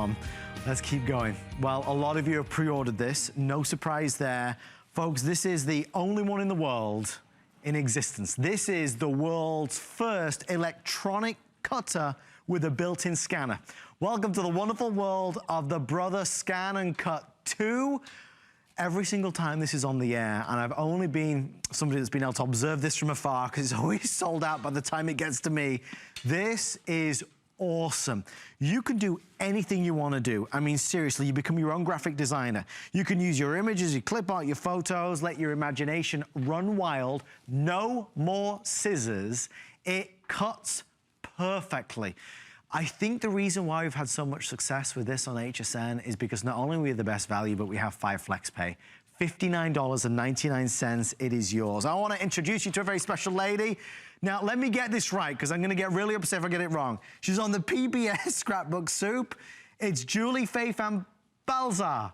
one. Let's keep going. Well, a lot of you have pre-ordered this. No surprise there. Folks, this is the only one in the world in existence. This is the world's first electronic cutter with a built-in scanner. Welcome to the wonderful world of the Brother ScanNCut2. Every single time this is on the air, and I've only been somebody that's been able to observe this from afar because it's always sold out by the time it gets to me. This is awesome. You can do anything you want to do. I mean, seriously, you become your own graphic designer. You can use your images, you clip out your photos, let your imagination run wild. No more scissors. It cuts perfectly. I think the reason why we've had so much success with this on HSN is because not only are we the best value, but we have 5 flex pay. $59.99, it is yours. I want to introduce you to a very special lady. Now, let me get this right, because I'm going to get really upset if I get it wrong. She's on the PBS Scrapbook Soup. It's Julie Faye Van Balzar.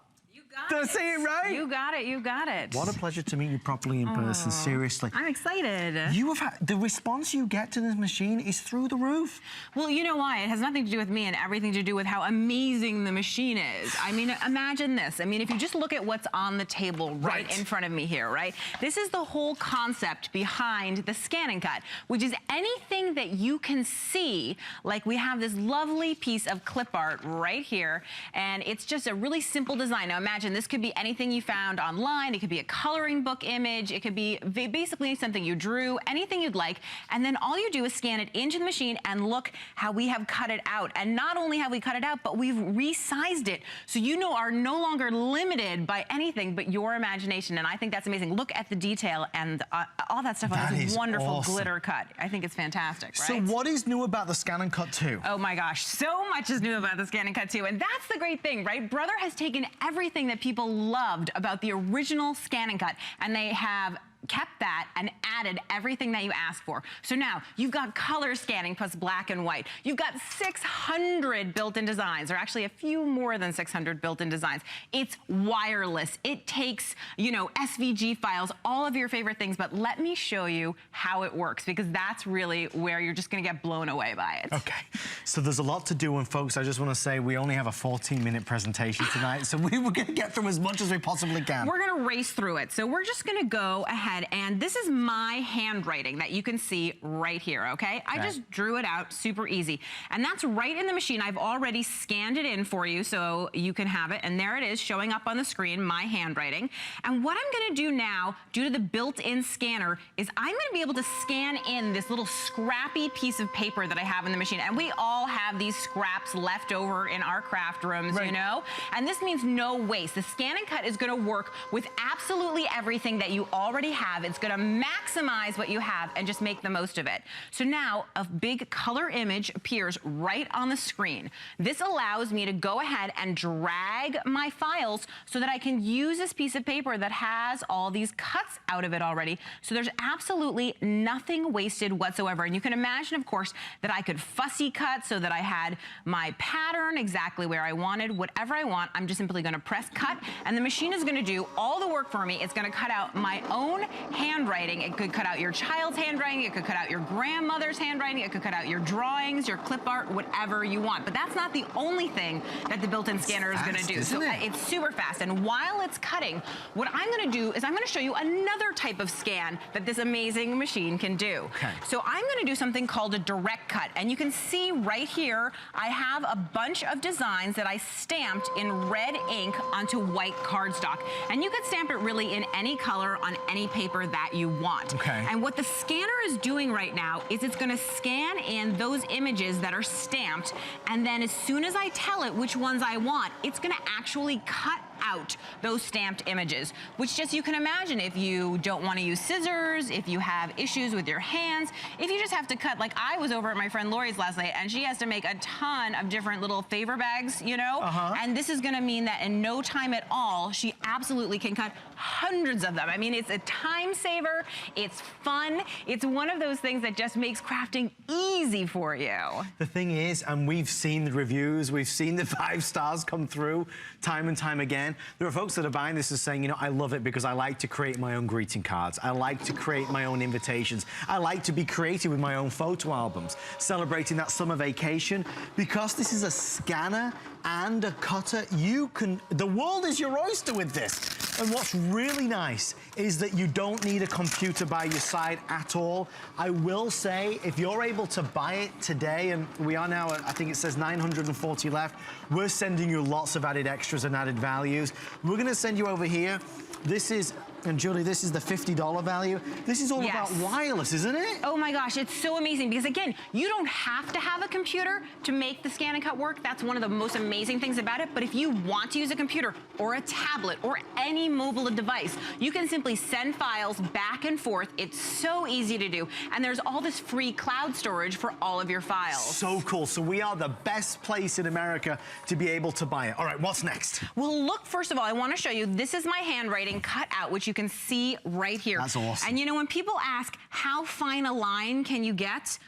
Did I say it right? You got it, you got it. What a pleasure to meet you properly in person, seriously. I'm excited. You have had, the response you get to this machine is through the roof. Well, you know why? It has nothing to do with me and everything to do with how amazing the machine is. I mean, imagine this. I mean, if you just look at what's on the table right in front of me here, right? This is the whole concept behind the ScanNCut, which is anything that you can see, like we have this lovely piece of clip art right here, and it's just a really simple design. Now, imagine this could be anything you found online. It could be a coloring book image. It could be basically something you drew, anything you'd like. And then all you do is scan it into the machine and look how we have cut it out. And not only have we cut it out, but we've resized it. So you are no longer limited by anything but your imagination. And I think that's amazing. Look at the detail and all that stuff on this wonderful glitter cut. I think it's fantastic, right? So what is new about the ScanNCut2? Oh my gosh, so much is new about the ScanNCut2. And that's the great thing, right? Brother has taken everything that people loved about the original ScanNCut, and they have kept that and added everything that you asked for. So now you've got color scanning plus black and white. You've got 600 built-in designs, or actually a few more than 600 built-in designs. It's wireless. It takes, you know, SVG files, all of your favorite things, but let me show you how it works, because that's really where you're just gonna get blown away by it. Okay, so there's a lot to do, and folks, I just wanna say we only have a 14-minute presentation tonight, so we're gonna get through as much as we possibly can. We're gonna race through it. So we're just gonna go ahead, and this is my handwriting that you can see right here, okay? I just drew it out super easy. And that's right in the machine. I've already scanned it in for you so you can have it. And there it is showing up on the screen, my handwriting. And what I'm gonna do now, due to the built-in scanner, is I'm gonna be able to scan in this little scrappy piece of paper that I have in the machine. And we all have these scraps left over in our craft rooms, you know? And this means no waste. The ScanNCut is gonna work with absolutely everything that you already have. It's gonna maximize what you have and just make the most of it. So now a big color image appears right on the screen. This allows me to go ahead and drag my files so that I can use this piece of paper that has all these cuts out of it already. So there's absolutely nothing wasted whatsoever. And you can imagine, of course, that I could fussy cut so that I had my pattern exactly where I wanted, whatever I want. I'm just simply gonna press cut, and the machine is gonna do all the work for me. It's gonna cut out my own handwriting. It could cut out your child's handwriting. It could cut out your grandmother's handwriting. It could cut out your drawings, your clip art, whatever you want. But that's not the only thing that the built-in scanner is going to do. So it's super fast. And while it's cutting, what I'm going to do is I'm going to show you another type of scan that this amazing machine can do. So I'm going to do something called a direct cut. And you can see right here, I have a bunch of designs that I stamped in red ink onto white cardstock. And you can stamp it really in any color on any paper that you want. And what the scanner is doing right now is it's gonna scan in those images that are stamped, and then as soon as I tell it which ones I want, it's gonna actually cut out those stamped images, which just, you can imagine if you don't want to use scissors, if you have issues with your hands, if you just have to cut, like I was over at my friend Lori's last night and she has to make a ton of different little favor bags, you know, and this is going to mean that in no time at all, she absolutely can cut hundreds of them. I mean, it's a time saver, it's fun, it's one of those things that just makes crafting easy for you. The thing is, and we've seen the reviews, we've seen the 5 stars come through time and time again, again, there are folks that are buying this and saying, you know, I love it because I like to create my own greeting cards. I like to create my own invitations. I like to be creative with my own photo albums, celebrating that summer vacation. Because this is a scanner and a cutter, the world is your oyster with this. And what's really nice is that you don't need a computer by your side at all. I will say, if you're able to buy it today, and we are now at, I think it says 940 left, we're sending you lots of added extras and added values. We're gonna send you over here. This is, and Julie, this is the $50 value. This is all about wireless, isn't it? Oh my gosh, it's so amazing because again, you don't have to have a computer to make the scan and cut work. That's one of the most amazing things about it. But if you want to use a computer or a tablet or any mobile device, you can simply send files back and forth. It's so easy to do. And there's all this free cloud storage for all of your files. So cool. So we are the best place in America to be able to buy it. All right, what's next? Well, look, first of all, I want to show you, this is my handwriting cut out, which you can see right here. That's awesome. And you know, when people ask, how fine a line can you get?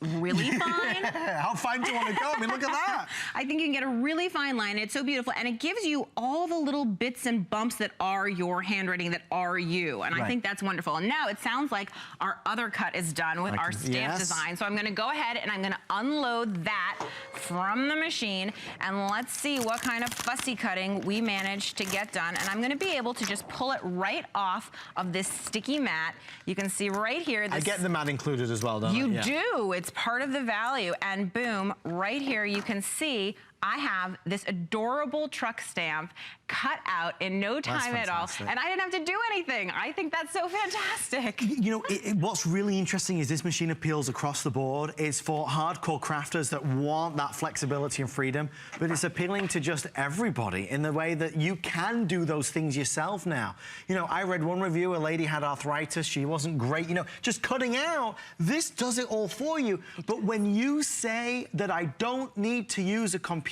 Really fine. How fine do you want to go? I mean, look at that. I think you can get a really fine line. It's so beautiful. And it gives you all the little bits and bumps that are your handwriting, that are you. And I think that's wonderful. And now it sounds like our other cut is done with our stamp design. So I'm going to go ahead and I'm going to unload that from the machine. And let's see what kind of fussy cutting we managed to get done. And I'm going to be able to just pull it right off of this sticky mat. You can see right here. I get the mat included as well, don't I? You do. It's part of the value. And boom, right here you can see I have this adorable truck stamp cut out in no time at all. And I didn't have to do anything. I think that's so fantastic. You know, what's really interesting is this machine appeals across the board. It's for hardcore crafters that want that flexibility and freedom, but it's appealing to just everybody in the way that you can do those things yourself now. You know, I read one review, a lady had arthritis, she wasn't great, you know, just cutting out. This does it all for you. But when you say that I don't need to use a computer,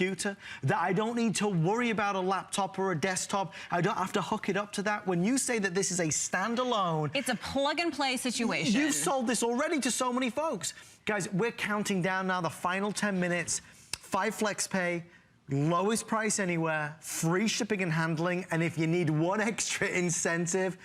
that I don't need to worry about a laptop or a desktop, I don't have to hook it up to that. When you say that this is a standalone, it's a plug and play situation. You've sold this already to so many folks. Guys, we're counting down now the final 10 minutes, 5 flex pay, lowest price anywhere, free shipping and handling, and if you need one extra incentive,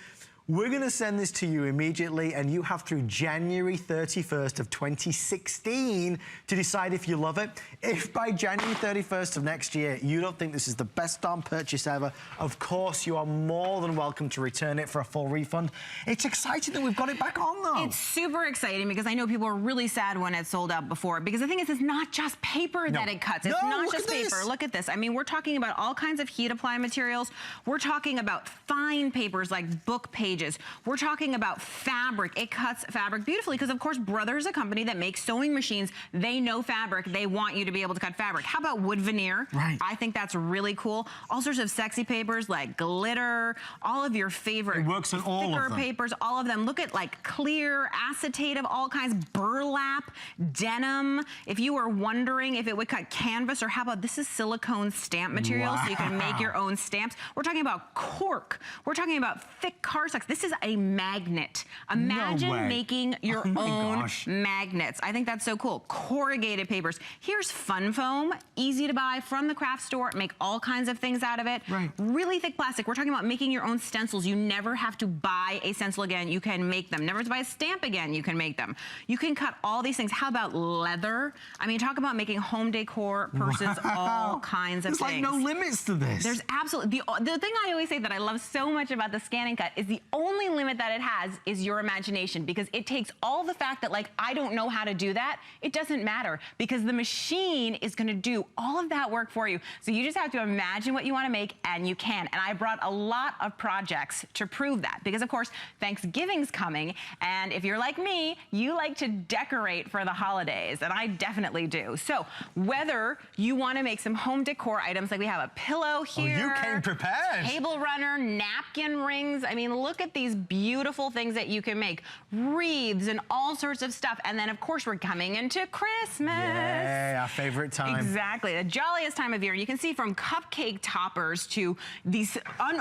we're gonna send this to you immediately, and you have through January 31st of 2016 to decide if you love it. If by January 31st of next year, you don't think this is the best darn purchase ever, of course, you are more than welcome to return it for a full refund. It's exciting that we've got it back on, though. It's super exciting because I know people are really sad when it sold out before, because the thing is, it's not just paper that it cuts. It's not just paper. Look at this. I mean, we're talking about all kinds of heat apply materials. We're talking about fine papers like book pages. We're talking about fabric. It cuts fabric beautifully because, of course, Brother is a company that makes sewing machines. They know fabric. They want you to be able to cut fabric. How about wood veneer? Right. I think that's really cool. All sorts of sexy papers like glitter, all of your favorite it works on all of them. papers, all of them. Look at like clear, acetate of all kinds, burlap, denim. If you were wondering if it would cut canvas, or how about this is silicone stamp material, so you can make your own stamps. We're talking about cork. We're talking about thick cardstock. This is a magnet. Imagine making your own magnets. I think that's so cool. Corrugated papers. Here's fun foam, easy to buy from the craft store. Make all kinds of things out of it. Right. Really thick plastic. We're talking about making your own stencils. You never have to buy a stencil again. You can make them. Never have to buy a stamp again. You can make them. You can cut all these things. How about leather? I mean, talk about making home decor, purses, all kinds of things. There's like no limits to this. There's absolutely, the thing I always say that I love so much about the Scan and Cut is the only limit that it has is your imagination, because it takes all the fact that, like, I don't know how to do that. It doesn't matter, because the machine is going to do all of that work for you. So you just have to imagine what you want to make, and you can. And I brought a lot of projects to prove that, because of course Thanksgiving's coming, and if you're like me, you like to decorate for the holidays, and I definitely do. So whether you want to make some home decor items, like we have a pillow here, you came prepared, table runner, napkin rings. I mean, look at these beautiful things that you can make. Wreaths and all sorts of stuff. And then, of course, we're coming into Christmas. Yeah, our favorite time. Exactly, the jolliest time of year. You can see from cupcake toppers to these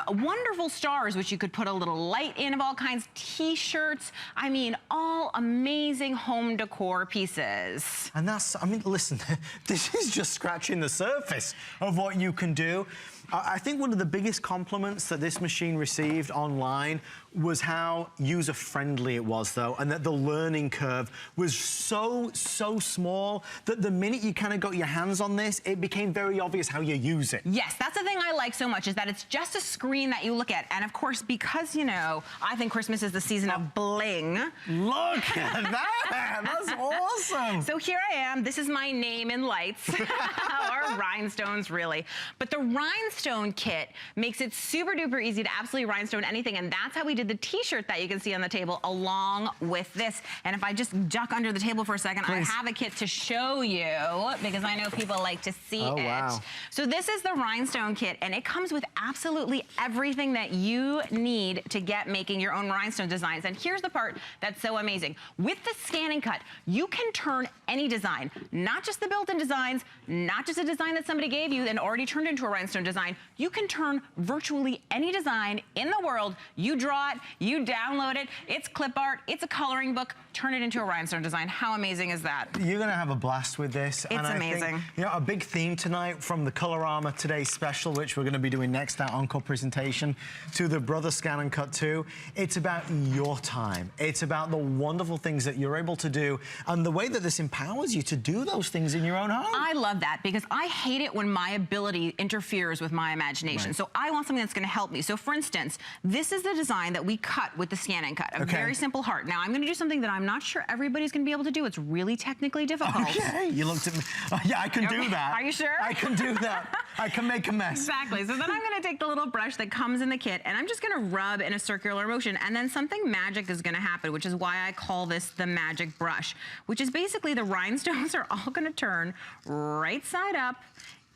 wonderful stars, which you could put a little light in of all kinds, t-shirts. I mean, all amazing home decor pieces. And that's, I mean, listen, this is just scratching the surface of what you can do. I think one of the biggest compliments that this machine received online was how user-friendly it was, though, and that the learning curve was so small that the minute you kind of got your hands on this, it became very obvious how you use it. Yes, that's the thing I like so much, is that it's just a screen that you look at. And of course, because, you know, I think Christmas is the season of bling. Look at that! That's awesome! So here I am. This is my name in lights, or rhinestones, really. But the rhinestone kit makes it super duper easy to absolutely rhinestone anything, and that's how we did the t-shirt that you can see on the table along with this. And if I just duck under the table for a second, please. I have a kit to show you, because I know people like to see it. Wow. So this is the rhinestone kit, and it comes with absolutely everything that you need to get making your own rhinestone designs. And here's the part that's so amazing. With the Scan and Cut, you can turn any design, not just the built-in designs, not just a design that somebody gave you and already turned into a rhinestone design. You can turn virtually any design in the world. You draw it, you download it, it's clip art, it's a coloring book, turn it into a rhinestone design. How amazing is that? You're gonna have a blast with this. It's amazing. Think, you know, a big theme tonight, from the Colorama Today special, which we're gonna be doing next, our encore presentation, to the Brother ScanNCut2. It's about your time. It's about the wonderful things that you're able to do and the way that this empowers you to do those things in your own home. I love that, because I hate it when my ability interferes with my imagination. Right. So I want something that's gonna help me. So for instance, this is the design that we cut with the Scan and Cut, a very simple heart. Now I'm gonna do something that I'm not sure everybody's gonna be able to do. It's really technically difficult. Okay, you looked at me. Oh, yeah, I can do that. Are you sure? I can do that. I can make a mess. Exactly. So then I'm gonna take the little brush that comes in the kit, and I'm just gonna rub in a circular motion, and then something magic is gonna happen, which is why I call this the magic brush, which is basically the rhinestones are all gonna turn right side up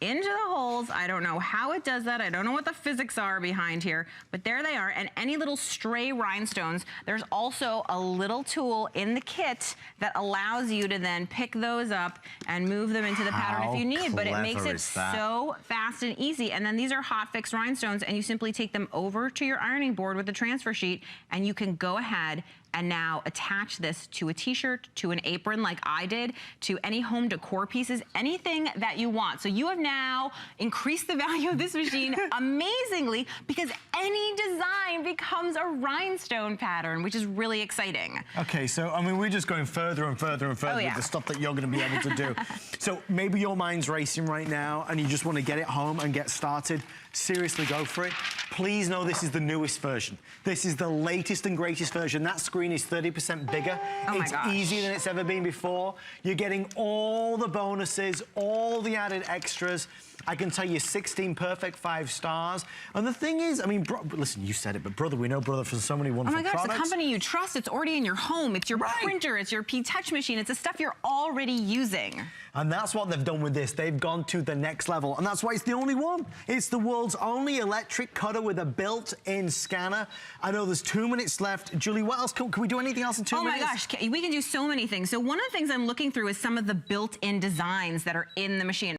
into the holes. I don't know how it does that. I don't know what the physics are behind here, but there they are. And any little stray rhinestones, there's also a little tool in the kit that allows you to then pick those up and move them into the pattern if you need. But it makes it so fast and easy. And then these are hot fix rhinestones, and you simply take them over to your ironing board with the transfer sheet, and you can go ahead and now attach this to a t-shirt, to an apron like I did, to any home decor pieces, anything that you want. So you have now increased the value of this machine amazingly, because any design becomes a rhinestone pattern, which is really exciting. Okay, so I mean, we're just going further and further and further with the stuff that you're gonna be able to do. So maybe your mind's racing right now and you just wanna get it home and get started. Seriously, go for it. Please know this is the newest version. This is the latest and greatest version. That screen is 30% bigger. It's easier than it's ever been before. You're getting all the bonuses, all the added extras. I can tell you 16 perfect 5 stars. And the thing is, I mean, listen, you said it, but Brother, we know Brother for so many wonderful products. Oh my gosh, the company you trust, it's already in your home. It's your printer, it's your P-Touch machine. It's the stuff you're already using. And that's what they've done with this. They've gone to the next level. And that's why it's the only one. It's the world's only electric cutter with a built-in scanner. I know there's 2 minutes left. Julie, what else? Can we do anything else in 2 minutes? Oh my gosh, we can do so many things. So one of the things I'm looking through is some of the built-in designs that are in the machine.